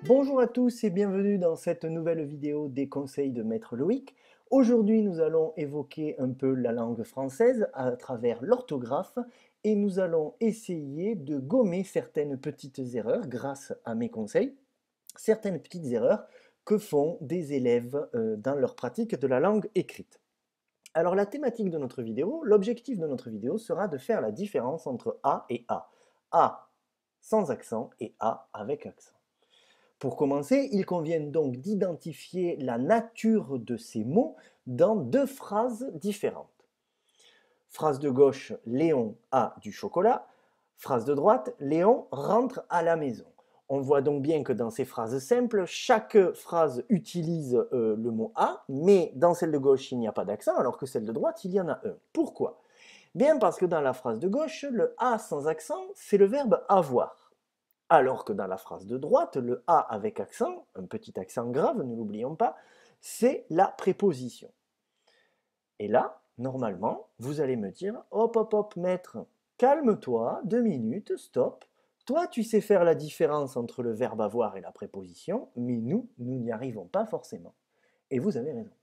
Bonjour à tous et bienvenue dans cette nouvelle vidéo des conseils de Maître Loïc. Aujourd'hui, nous allons évoquer un peu la langue française à travers l'orthographe et nous allons essayer de gommer certaines petites erreurs grâce à mes conseils, certaines petites erreurs que font des élèves dans leur pratique de la langue écrite. Alors la thématique de notre vidéo, l'objectif de notre vidéo sera de faire la différence entre A et A. A sans accent et A avec accent. Pour commencer, il convient donc d'identifier la nature de ces mots dans deux phrases différentes. Phrase de gauche, Léon a du chocolat. Phrase de droite, Léon rentre à la maison. On voit donc bien que dans ces phrases simples, chaque phrase utilise le mot a, mais dans celle de gauche, il n'y a pas d'accent, alors que celle de droite, il y en a un. Pourquoi? Bien parce que dans la phrase de gauche, le a sans accent, c'est le verbe avoir. Alors que dans la phrase de droite, le A avec accent, un petit accent grave, ne l'oublions pas, c'est la préposition. Et là, normalement, vous allez me dire, hop, hop, hop, maître, calme-toi, 2 minutes, stop. Toi, tu sais faire la différence entre le verbe avoir et la préposition, mais nous n'y arrivons pas forcément. Et vous avez raison.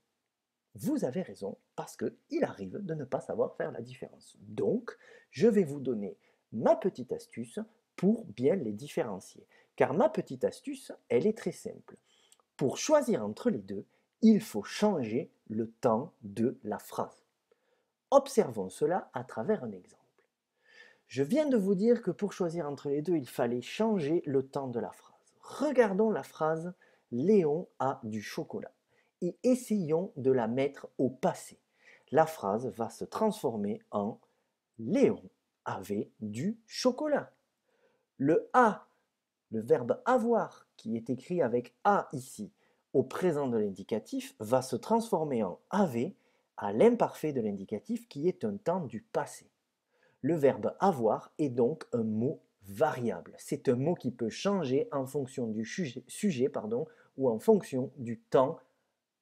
Vous avez raison, parce qu'il arrive de ne pas savoir faire la différence. Donc, je vais vous donner ma petite astuce pour bien les différencier. Car ma petite astuce, elle est très simple. Pour choisir entre les deux, il faut changer le temps de la phrase. Observons cela à travers un exemple. Je viens de vous dire que pour choisir entre les deux, il fallait changer le temps de la phrase. Regardons la phrase « Léon a du chocolat » et essayons de la mettre au passé. La phrase va se transformer en « Léon avait du chocolat ». Le « a », le verbe « avoir » qui est écrit avec « a » ici, au présent de l'indicatif, va se transformer en « avait » à l'imparfait de l'indicatif qui est un temps du passé. Le verbe avoir est donc un mot variable. C'est un mot qui peut changer en fonction du sujet ou en fonction du temps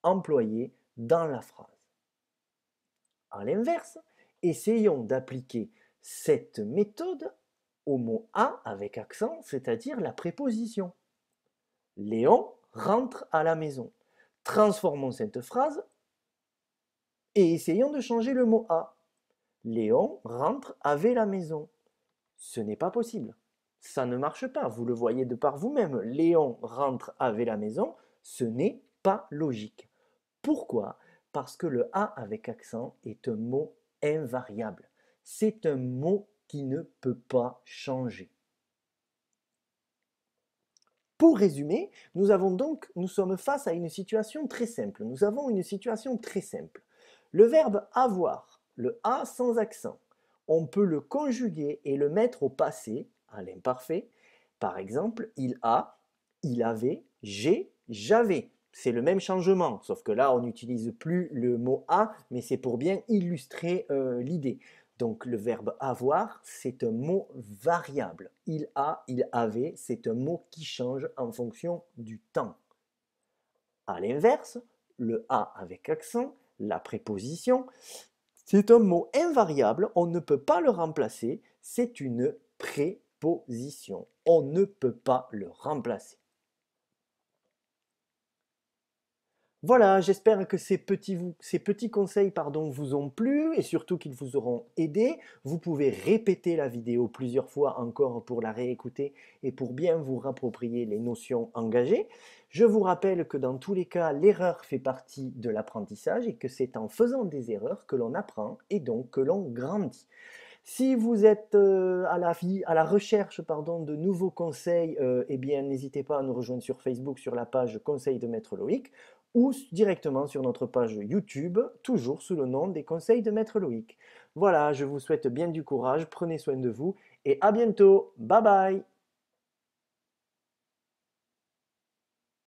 employé dans la phrase. À l'inverse, essayons d'appliquer cette méthode au mot a avec accent, c'est-à-dire la préposition. Léon rentre à la maison. Transformons cette phrase et essayons de changer le mot a. Léon rentre avec la maison. Ce n'est pas possible. Ça ne marche pas. Vous le voyez de par vous-même. Léon rentre avec la maison. Ce n'est pas logique. Pourquoi? Parce que le A avec accent est un mot invariable. C'est un mot qui ne peut pas changer. Pour résumer, nous sommes face à une situation très simple. Nous avons une situation très simple. Le verbe avoir, le A sans accent, on peut le conjuguer et le mettre au passé, à l'imparfait. Par exemple, il a, il avait, j'ai, j'avais. C'est le même changement, sauf que là, on n'utilise plus le mot a, mais c'est pour bien illustrer l'idée. Donc le verbe avoir, c'est un mot variable. Il a, il avait, c'est un mot qui change en fonction du temps. À l'inverse, le a avec accent, la préposition, c'est un mot invariable, on ne peut pas le remplacer, c'est une préposition. On ne peut pas le remplacer. Voilà, j'espère que ces petits conseils vous ont plu et surtout qu'ils vous auront aidé. Vous pouvez répéter la vidéo plusieurs fois encore pour la réécouter et pour bien vous rapproprier les notions engagées. Je vous rappelle que dans tous les cas, l'erreur fait partie de l'apprentissage et que c'est en faisant des erreurs que l'on apprend et donc que l'on grandit. Si vous êtes à la recherche de nouveaux conseils, eh bien n'hésitez pas à nous rejoindre sur Facebook sur la page Conseils de Maître Loïc ou directement sur notre page YouTube, toujours sous le nom des Conseils de Maître Loïc. Voilà, je vous souhaite bien du courage, prenez soin de vous et à bientôt. Bye bye!